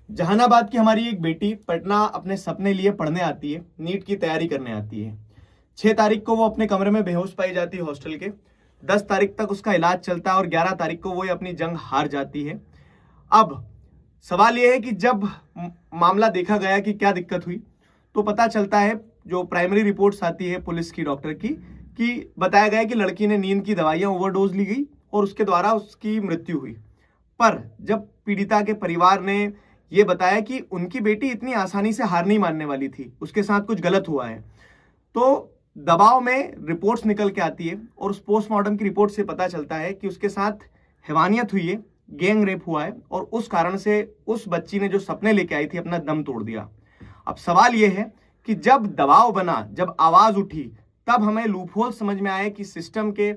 जहानाबाद की हमारी एक बेटी पटना अपने सपने लिए पढ़ने आती है, नीट की तैयारी करने आती है। 6 तारीख को वो अपने कमरे में बेहोश पाई जाती है हॉस्टल के। 10 तारीख तक उसका इलाज चलता है और 11 तारीख को वो अपनी जंग हार जाती है। अब सवाल यह है कि जब मामला देखा गया कि क्या दिक्कत हुई, तो पता चलता है, जो प्राइमरी रिपोर्ट्स आती है पुलिस की, डॉक्टर की, कि बताया गया कि लड़की ने नींद की दवाइयां ओवरडोज ली गई और उसके द्वारा उसकी मृत्यु हुई। पर जब पीड़िता के परिवार ने ये बताया कि उनकी बेटी इतनी आसानी से हार नहीं मानने वाली थी, उसके साथ कुछ गलत हुआ है, तो दबाव में रिपोर्ट्स निकल के आती है और उस पोस्टमार्टम की रिपोर्ट से पता चलता है कि उसके साथ हैवानियत हुई है, गैंग रेप हुआ है और उस कारण से उस बच्ची ने जो सपने लेके आई थी अपना दम तोड़ दिया। अब सवाल यह है कि जब दबाव बना, जब आवाज उठी, तब हमें लूपहोल समझ में आया कि सिस्टम के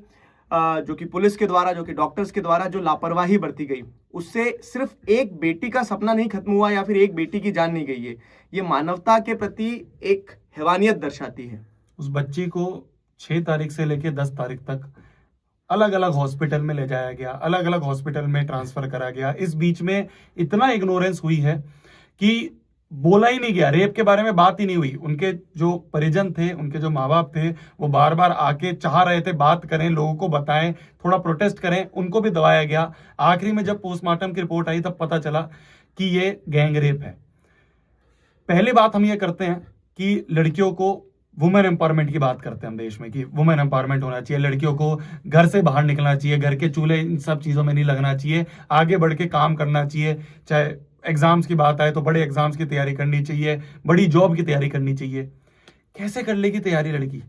जो कि पुलिस के द्वारा, जो कि डॉक्टर्स के द्वारा जो लापरवाही बरती गई, उससे सिर्फ एक बेटी का सपना नहीं खत्म हुआ या फिर एक बेटी की जान नहीं गई है, ये मानवता के प्रति एक हैवानियत दर्शाती है। उस बच्ची को 6 तारीख से लेकर 10 तारीख तक अलग अलग हॉस्पिटल में ले जाया गया, अलग अलग हॉस्पिटल में ट्रांसफर करा गया। इस बीच में इतना इग्नोरेंस हुई है कि बोला ही नहीं गया, रेप के बारे में बात ही नहीं हुई। उनके जो परिजन थे, उनके जो माँ बाप थे, वो बार बार आके चाह रहे थे बात करें, लोगों को बताएं, थोड़ा प्रोटेस्ट करें, उनको भी दबाया गया। आखिरी में जब पोस्टमार्टम की रिपोर्ट आई तब पता चला कि ये गैंग रेप है। पहली बात हम ये करते हैं कि लड़कियों को वुमेन एम्पावरमेंट की बात करते हैं हम देश में, कि वुमेन एम्पावरमेंट होना चाहिए, लड़कियों को घर से बाहर निकलना चाहिए, घर के चूल्हे इन सब चीज़ों में नहीं लगना चाहिए, आगे बढ़ के काम करना चाहिए। चाहे एग्जाम्स की बात आए तो बड़े एग्जाम्स की तैयारी करनी चाहिए, बड़ी जॉब की तैयारी करनी चाहिए। कैसे कर लेगी तैयारी लड़की?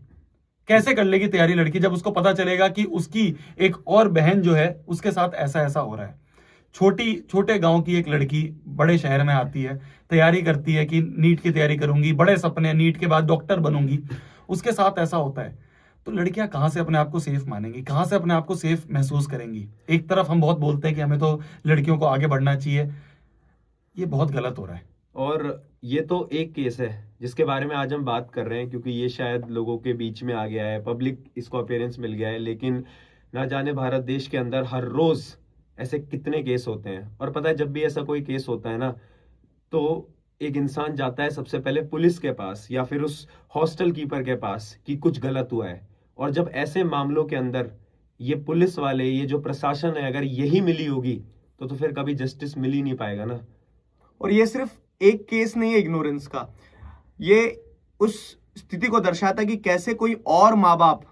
कैसे कर लेगी तैयारी लड़की जब उसको पता चलेगा कि उसकी एक और बहन जो है उसके साथ ऐसा ऐसा हो रहा है? छोटे गांव की एक लड़की बड़े शहर में आती है, तैयारी करती है कि नीट की तैयारी करूंगी, बड़े सपने, नीट के बाद डॉक्टर बनूंगी, उसके साथ ऐसा होता है। तो लड़कियां कहां से अपने आप को सेफ मानेंगी, कहां से अपने आप को सेफ महसूस करेंगी? एक तरफ हम बहुत बोलते हैं कि हमें तो लड़कियों को आगे बढ़ना चाहिए, ये बहुत गलत हो रहा है। और ये तो एक केस है जिसके बारे में आज हम बात कर रहे हैं, क्योंकि ये शायद लोगों के बीच में आ गया है, पब्लिक इसको अपीयरेंस मिल गया है। लेकिन ना जाने भारत देश के अंदर हर रोज ऐसे कितने केस होते हैं। और पता है, जब भी ऐसा कोई केस होता है ना, तो एक इंसान जाता है सबसे पहले पुलिस के पास या फिर उस हॉस्टल कीपर के पास कि कुछ गलत हुआ है। और जब ऐसे मामलों के अंदर ये पुलिस वाले, ये जो प्रशासन है, अगर यही मिली होगी तो फिर कभी जस्टिस मिल ही नहीं पाएगा ना। और ये सिर्फ एक केस नहीं है इग्नोरेंस का, ये उस स्थिति को दर्शाता है कि कैसे कोई और माँ बाप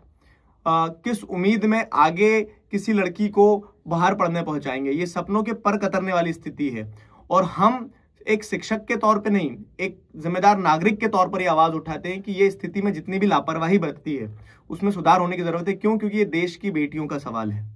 किस उम्मीद में आगे किसी लड़की को बाहर पढ़ने पहुंचाएंगे। ये सपनों के पर कतरने वाली स्थिति है और हम एक शिक्षक के तौर पे नहीं, एक जिम्मेदार नागरिक के तौर पर ये आवाज उठाते हैं कि ये स्थिति में जितनी भी लापरवाही बरतती है उसमें सुधार होने की जरूरत है। क्यों? क्योंकि ये देश की बेटियों का सवाल है।